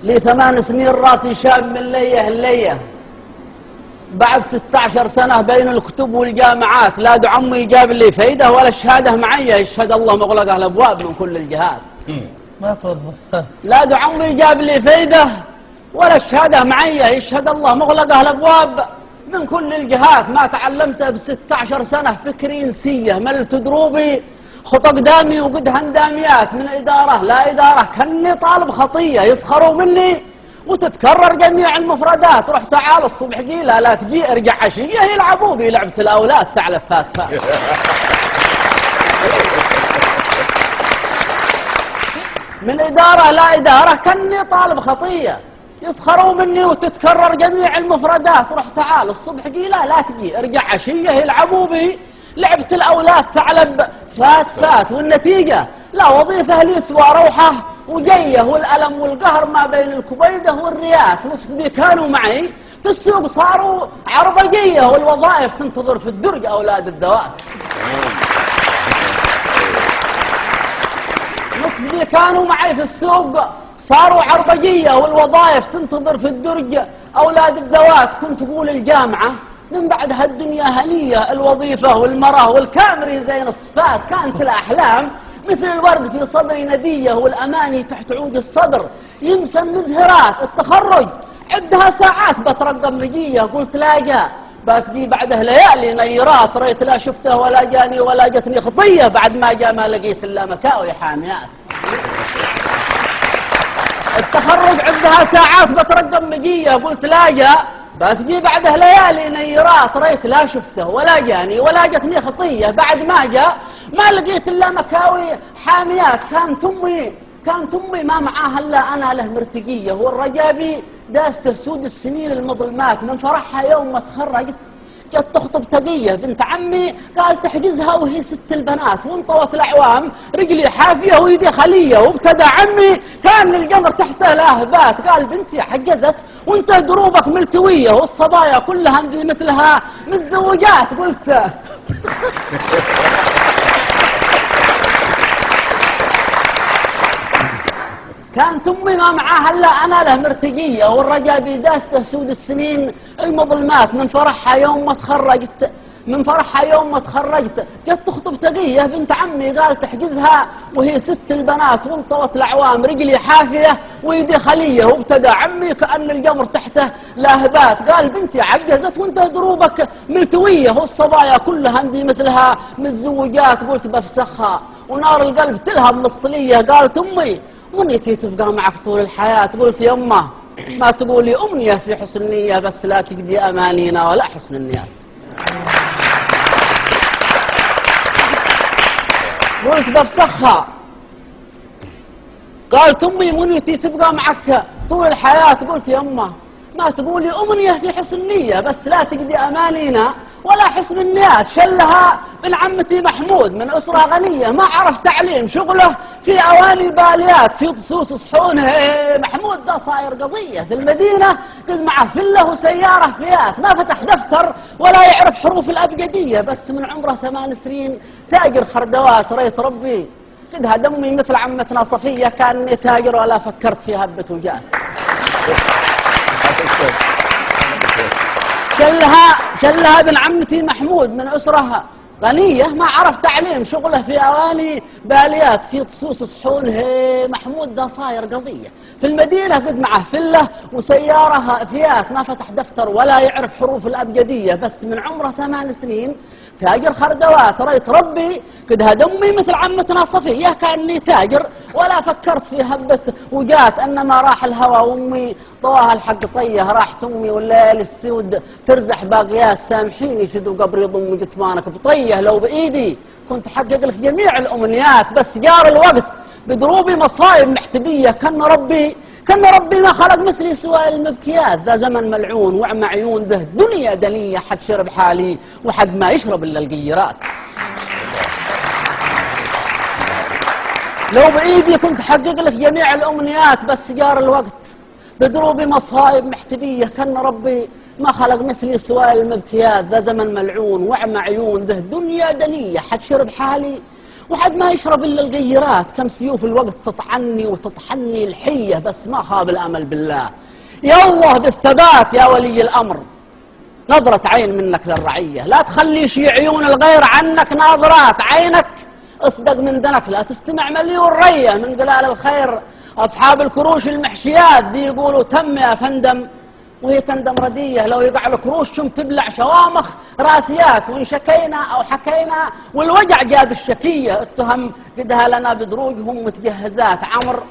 لي 8 سنين راسي شاب من ليه الليه، بعد 16 سنة بين الكتب والجامعات لا دعم عمي جاب لي فايدة ولا الشهادة معي، يشهد الله مغلقة الأبواب من كل الجهات. ما تفضل. لا دعم عمي جاب لي فايدة ولا الشهادة معي، يشهد الله مغلقة الأبواب من كل الجهات. ما تعلمت ب16 سنة فكري نسية، ملت دروبي خط قدامي وقد هنداميات من إدارة لا إدارة، كني طالب خطية يسخروا مني وتتكرر جميع المفردات. روح تعال الصبح قيلة لا تجي ارجع عشية، يلعبوا بي لعبة الأولاد ثعلب فات. من إدارة لا إدارة كني طالب خطية يسخروا مني وتتكرر جميع المفردات. روح تعال الصبح قيلة لا تجي ارجع عشية، يلعبوا بي لعبة الأولاد ثعلب فات. والنتيجة لا وظيفة لي سوى روحة وجيه، والألم والقهر ما بين الكبيدة والريات. نسبي كانوا معي في السوق صاروا عربجية، والوظائف تنتظر في الدرج أولاد الدوات. نسبي كانوا معي في السوق صاروا عربجية، والوظائف تنتظر في الدرج أولاد الدوات. كنت أقول الجامعة من بعدها الدنيا هنية، الوظيفة والمرأة والكامري زين الصفات. كانت الأحلام مثل الورد في صدري ندية، والأماني تحت عود الصدر يمسى المزهرات. التخرج عدها ساعات بترقم مجية، قلت لا جاء باتقي بعده ليالي نيرات. ريت لا شفته ولا جاني ولا جتني خطية، بعد ما جاء ما لقيت إلا مكاوي حاميات. التخرج عدها ساعات بترقم مجية، قلت لا جاء باتقي بعده ليالي نيرات. ريت لا شفته ولا جاني ولا جتني خطية، بعد ما جاء ما لقيت إلا مكاوي حاميات. كانت أمي ما معاها إلا أنا له مرتقية، والرجابي داسته سود السنين المظلمات. من فرحها يوم ما تخرجت جت تخطب تقية بنت عمي، قال تحجزها وهي 6 البنات. وانطوت الأعوام رجلي حافية ويدي خلية، وابتدى عمي كان القمر تحته لاهبات. قال بنتي حجزت وانت دروبك ملتوية، والصبايا كلها مثلها متزوجات. قلت كانت أمي ما معاها إلا أنا له مرتقية، والرجال بيداسته سود السنين المظلمات. من فرحها يوم ما تخرجت جت تخطب تقية بنت عمي، قال تحجزها وهي 6 البنات. وانطوت الأعوام رجلي حافية ويدي خلية، وابتدى عمي كأن القمر تحته لاهبات. قال بنتي عجزت وانت دروبك ملتوية، والصبايا كلها عندي مثلها متزوجات. قلت بفسخها ونار القلب تلهب مسطلية. قالت أمي منيتي تبقى معك طول الحياة. قلت يمه ما تقولي أمنية في حسن النية، بس لا تقضي أمانينا ولا حسن النيات. قلت بفسخها. قالت أمي منيتي تبقى معك طول الحياة. قلت يمه ما تقولي أمنية في حسن النية، بس لا تقضي أمانينا ولا حسن النيات. شلها بن عمتي محمود من أسرة غنية، ما عرف تعليم شغله في أواني باليات. في طسوس صحونه محمود ده صاير قضية في المدينة، قد معه فله وسيارة فيات. ما فتح دفتر ولا يعرف حروف الأبجدية، بس من عمره 8 سنين تاجر خردوات. ريت ربي قد هدمي مثل عمتنا صفية، كاني تاجر ولا فكرت في هبة وجات. شلها بن عمتي محمود من أسرة غنية، ما عرف تعليم شغله في أواني باليات. في طسوس صحونه محمود ده صاير قضية في المدينة، قد معه فله وسيارة فيات. ما فتح دفتر ولا يعرف حروف الأبجدية، بس من عمره 8 سنين تاجر خردوات. ريت ربي قد هدمي مثل عمتنا صفية، كأني تاجر ولا فكرت في هبة وجات. أنما راح الهوى وأمي طواها الحق طيه، راحت أمي والليل السود ترزح باقيات. سامحيني في ذو قبري ضم قتمانك بطيه، لو بإيدي كنت حقق لك جميع الأمنيات، بس جار الوقت بدروبي مصايب محتبية. كان ربي ما خلق مثلي سوى المبكيات. ذا زمن ملعون وعمى عيون به دنيا دنية، حد شرب حالي وحد ما يشرب إلا القيرات. لو بإيدي كنت حقق لك جميع الأمنيات، بس جار الوقت بدروبي مصايب محتبية. كان ربي ما خلق مثلي سوى المبكيات. ذا زمن ملعون وعمى عيون به دنيا دنية، حد شرب حالي وحد ما يشرب إلا القيرات، كم سيوف الوقت تطعني وتطحني الحية، بس ما خاب الأمل بالله. يالله بالثبات يا ولي الأمر، نظرة عين منك للرعية، لا تخليش عيون الغير عنك ناظرات، عينك اصدق من دنك، لا تستمع مليون رية من قلال الخير. أصحاب الكروش المحشيات بيقولوا تم يا فندم، وهي تندم ردية، لو يقع الكروش شم تبلع شوامخ راسيات، وإن شكينا أو حكينا والوجع جاب الشكية، التهم قدها لنا بدروجهم متجهزات. عمر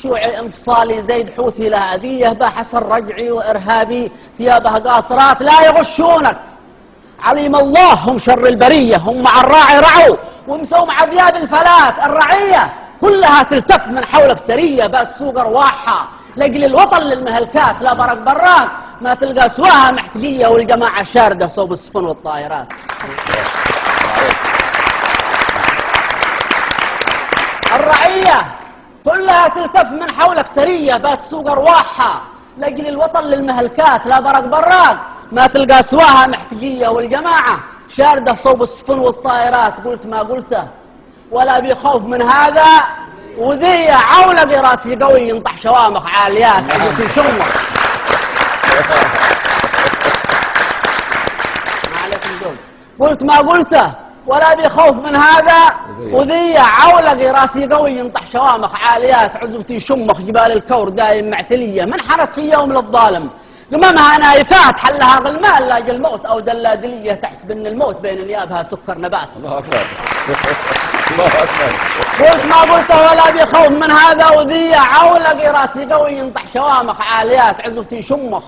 شيوعي انفصالي زيد حوثي لا أذية، باحث الرجعي وإرهابي ثيابها قاصرات، لا يغشونك عليم الله هم شر البرية، هم مع الراعي رعوا ومسوا مع ذياب الفلات. الرعية كلها تلتف من حولك سرية، بات سوق أرواحها لقل الوطن للمهلكات، لا برق براك ما تلقى سواها محتقية، والجماعة شاردة صوب السفن والطائرات. الرعية كلها تلتف من حولك سرية، بات سوق أرواحها لقل الوطن للمهلكات، لا برق براك ما تلقى سواها محتقية، والجماعة شاردة صوب السفن والطائرات. قلت ما قلته ولا بيخوف من هذا، وذي عولق راسي قوي ينطح شوامخ عاليات في شمك. قلت ما قلته ولا بيخوف من هذا، وذي عولق راسي قوي ينطح شوامخ عاليات، عزوتي شمخ جبال الكور دايم معتلية، من حرت في يوم للظالم قمامها نايفات، حلها غلمان لاقى الموت او دلادلية، تحسب ان الموت بين نيابها سكر نبات. الله اكبر. الله اكبر. قلت ما قلته ولا بيخوف من هذا، وذي عولق راسي قوي ينطح شوامخ عاليات، عزوتي شمخ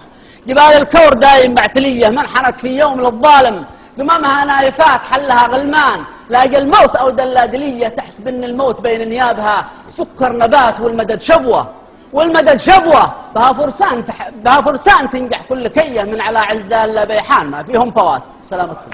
جبال الكور دايم معتلية، من حرت في يوم للظالم قمامها نايفات، حلها غلمان لاقى الموت او دلادلية، تحسب ان الموت بين نيابها سكر نبات، والمدد شبوه والمدد شبوه، بها فرسان تنجح كل كيه، من على عزال بيحان ما فيهم فوات. سلامتكم.